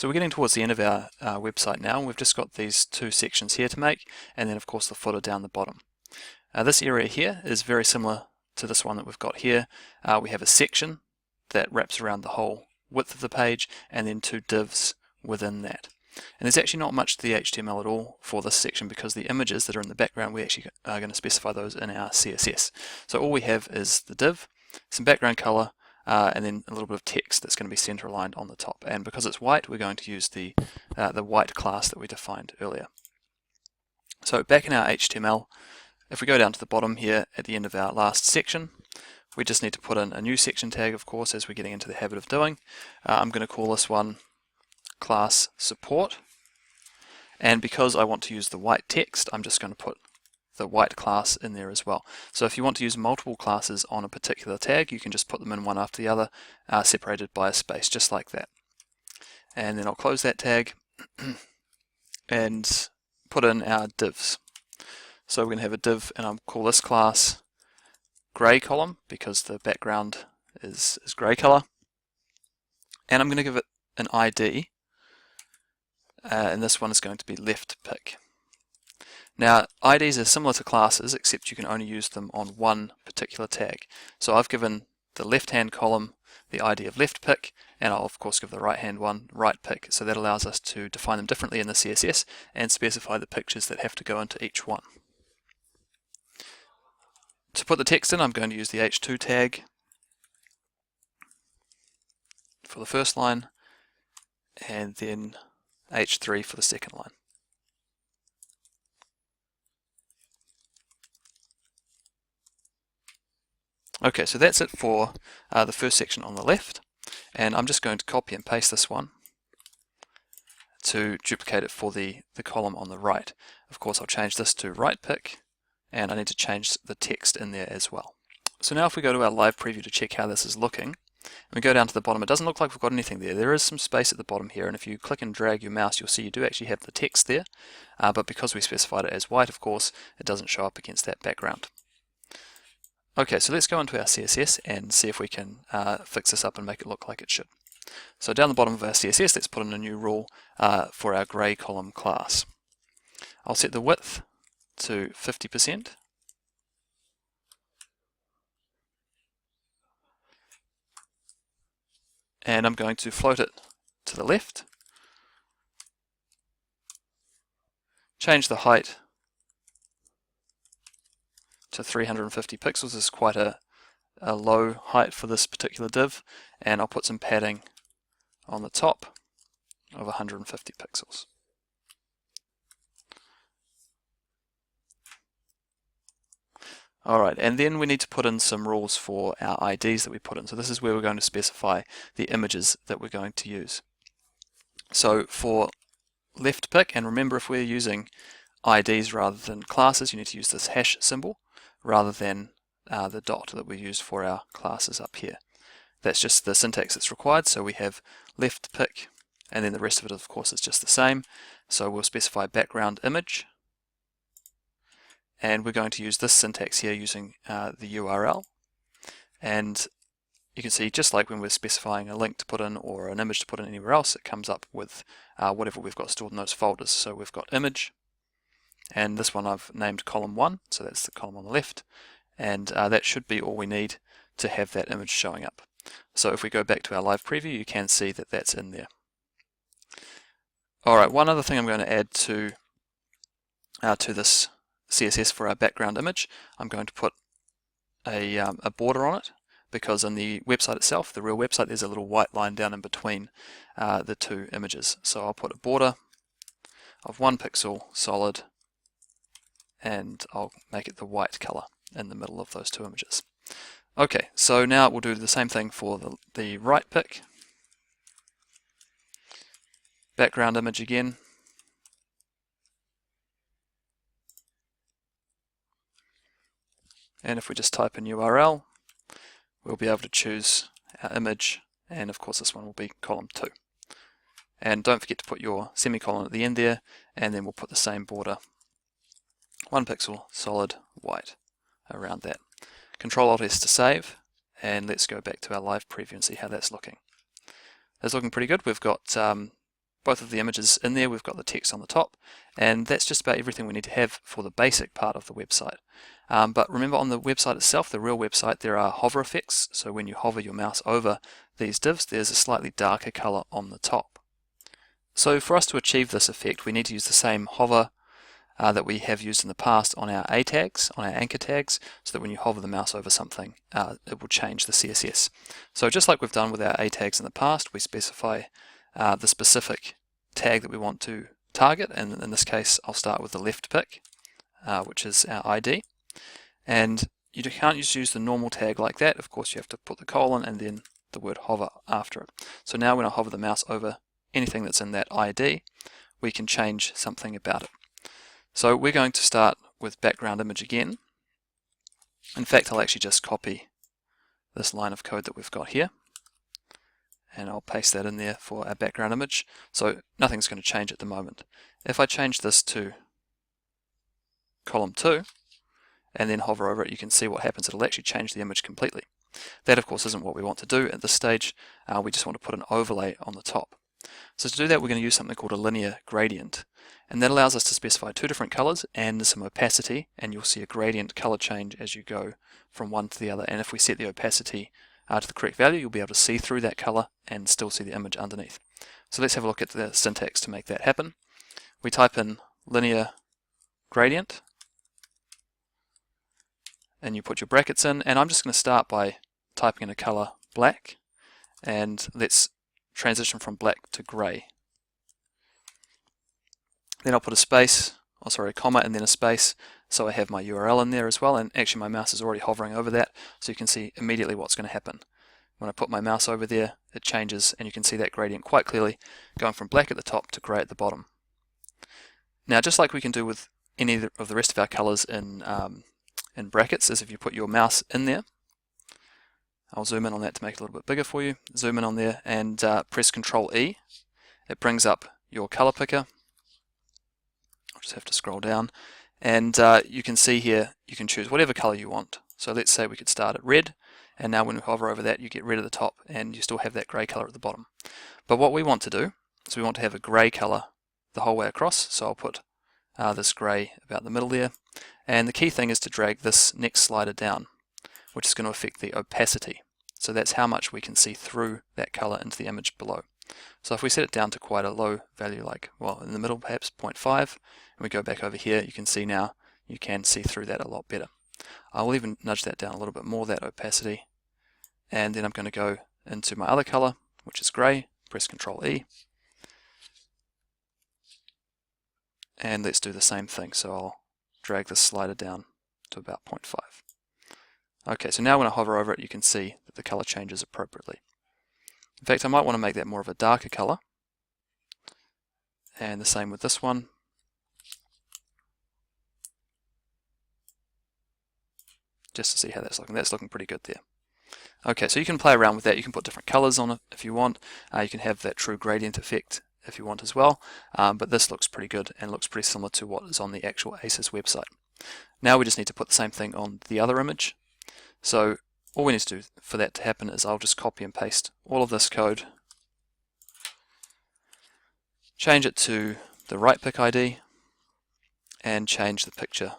So we're getting towards the end of our website now. We've just got these two sections here to make, and then of course the footer down the bottom. This area here is very similar to this one that we've got here. We have a section that wraps around the whole width of the page, and then two divs within that. And there's actually not much to the HTML at all for this section, because the images that are in the background, we actually are going to specify those in our CSS. So all we have is the div, some background color, and then a little bit of text that's going to be center aligned on the top. And because it's white, we're going to use the white class that we defined earlier. So back in our HTML, if we go down to the bottom here at the end of our last section, we just need to put in a new section tag, of course, as we're getting into the habit of doing. I'm going to call this one class support, and because I want to use the white text, I'm just going to put the white class in there as well. So if you want to use multiple classes on a particular tag, you can just put them in one after the other, separated by a space, just like that. And then I'll close that tag and put in our divs. So we're going to have a div, and I'll call this class gray column because the background is gray color, and I'm going to give it an ID, and this one is going to be left pick. Now IDs are similar to classes, except you can only use them on one particular tag. So I've given the left hand column the ID of left pick, and I'll of course give the right hand one right pick, so that allows us to define them differently in the CSS and specify the pictures that have to go into each one. To put the text in, I'm going to use the h2 tag for the first line, and then h3 for the second line. Okay, so that's it for the first section on the left, and I'm just going to copy and paste this one to duplicate it for the column on the right. Of course, I'll change this to right pick, and I need to change the text in there as well. So now if we go to our live preview to check how this is looking, and we go down to the bottom, it doesn't look like we've got anything there. There is some space at the bottom here, and if you click and drag your mouse, you'll see you do actually have the text there, but because we specified it as white, of course, it doesn't show up against that background. Okay, so let's go into our CSS and see if we can fix this up and make it look like it should. So down the bottom of our CSS, let's put in a new rule for our gray column class. I'll set the width to 50%. And I'm going to float it to the left. Change the height to 350 pixels. This is quite a low height for this particular div, and I'll put some padding on the top of 150 pixels. Alright, and then we need to put in some rules for our IDs that we put in. So this is where we're going to specify the images that we're going to use. So for left pick, and remember, if we're using IDs rather than classes, you need to use this hash symbol rather than the dot that we use for our classes up here. That's just the syntax that's required. So we have left pick, and then the rest of it of course is just the same. So we'll specify background image, and we're going to use this syntax here using the URL. And you can see, just like when we're specifying a link to put in or an image to put in anywhere else, it comes up with whatever we've got stored in those folders. So we've got image, and this one I've named column 1, so that's the column on the left, and that should be all we need to have that image showing up. So if we go back to our live preview, you can see that that's in there. Alright, one other thing I'm going to add to this CSS for our background image, I'm going to put a border on it, because in the website itself, the real website, there's a little white line down in between the two images. So I'll put a border of 1 pixel solid, and I'll make it the white color in the middle of those two images. Okay, so now we'll do the same thing for the right pick. Background image again. And if we just type in URL, we'll be able to choose our image, and of course this one will be column 2. And don't forget to put your semicolon at the end there, and then we'll put the same border, 1 pixel solid white, around that. Control-Alt-S to save, and let's go back to our live preview and see how that's looking. That's looking pretty good. We've got both of the images in there. We've got the text on the top, and that's just about everything we need to have for the basic part of the website. But remember, on the website itself, the real website, there are hover effects. So when you hover your mouse over these divs, there's a slightly darker color on the top. So for us to achieve this effect, we need to use the same hover that we have used in the past on our A tags, on our anchor tags, so that when you hover the mouse over something, it will change the CSS. So just like we've done with our A tags in the past, we specify the specific tag that we want to target, and in this case I'll start with the left pick, which is our ID. And you can't just use the normal tag like that. Of course you have to put the colon and then the word hover after it. So now when I hover the mouse over anything that's in that ID, we can change something about it. So we're going to start with background image again. In fact, I'll actually just copy this line of code that we've got here, and I'll paste that in there for our background image. So nothing's going to change at the moment. If I change this to column 2 and then hover over it, you can see what happens. It'll actually change the image completely. That of course isn't what we want to do at this stage. We just want to put an overlay on the top. So to do that, we're going to use something called a linear gradient, and that allows us to specify 2 different colors and some opacity, and you'll see a gradient color change as you go from one to the other. And if we set the opacity to the correct value, you'll be able to see through that color and still see the image underneath. So let's have a look at the syntax to make that happen. We type in linear gradient, and you put your brackets in, and I'm just going to start by typing in a color black, and let's transition from black to grey. Then I'll put a space, a comma and then a space, so I have my URL in there as well, and actually my mouse is already hovering over that, so you can see immediately what's going to happen. When I put my mouse over there, it changes, and you can see that gradient quite clearly going from black at the top to grey at the bottom. Now, just like we can do with any of the rest of our colors in brackets, is if you put your mouse in there, I'll zoom in on that to make it a little bit bigger for you. Zoom in on there and press Control E. It brings up your color picker. I'll just have to scroll down, and you can see here you can choose whatever color you want. So let's say we could start at red, and now when we hover over that, you get red at the top, and you still have that grey color at the bottom. But what we want to do is we want to have a grey color the whole way across. So I'll put this grey about the middle there, and the key thing is to drag this next slider down, which is going to affect the opacity. So that's how much we can see through that color into the image below. So if we set it down to quite a low value, like, well, in the middle perhaps 0.5, and we go back over here, you can see now you can see through that a lot better. I will even nudge that down a little bit more, that opacity, and then I'm going to go into my other color, which is grey, press Control E, and let's do the same thing. So I'll drag this slider down to about 0.5. Okay, so now when I hover over it, you can see that the color changes appropriately. In fact, I might want to make that more of a darker color, and the same with this one. Just to see how that's looking. That's looking pretty good there. Okay, so you can play around with that. You can put different colors on it if you want. You can have that true gradient effect if you want as well, but this looks pretty good and looks pretty similar to what is on the actual ASUS website. Now we just need to put the same thing on the other image. So all we need to do for that to happen is I'll just copy and paste all of this code, change it to the right pick ID, and change the picture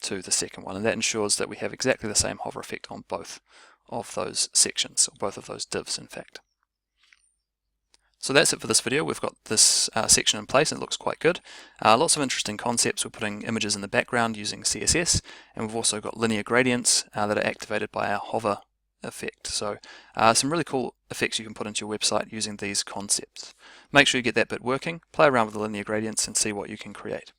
to the second one, and that ensures that we have exactly the same hover effect on both of those sections, or both of those divs in fact. So that's it for this video. We've got this section in place and it looks quite good. Lots of interesting concepts. We're putting images in the background using CSS, and we've also got linear gradients that are activated by our hover effect. So some really cool effects you can put into your website using these concepts. Make sure you get that bit working, play around with the linear gradients and see what you can create.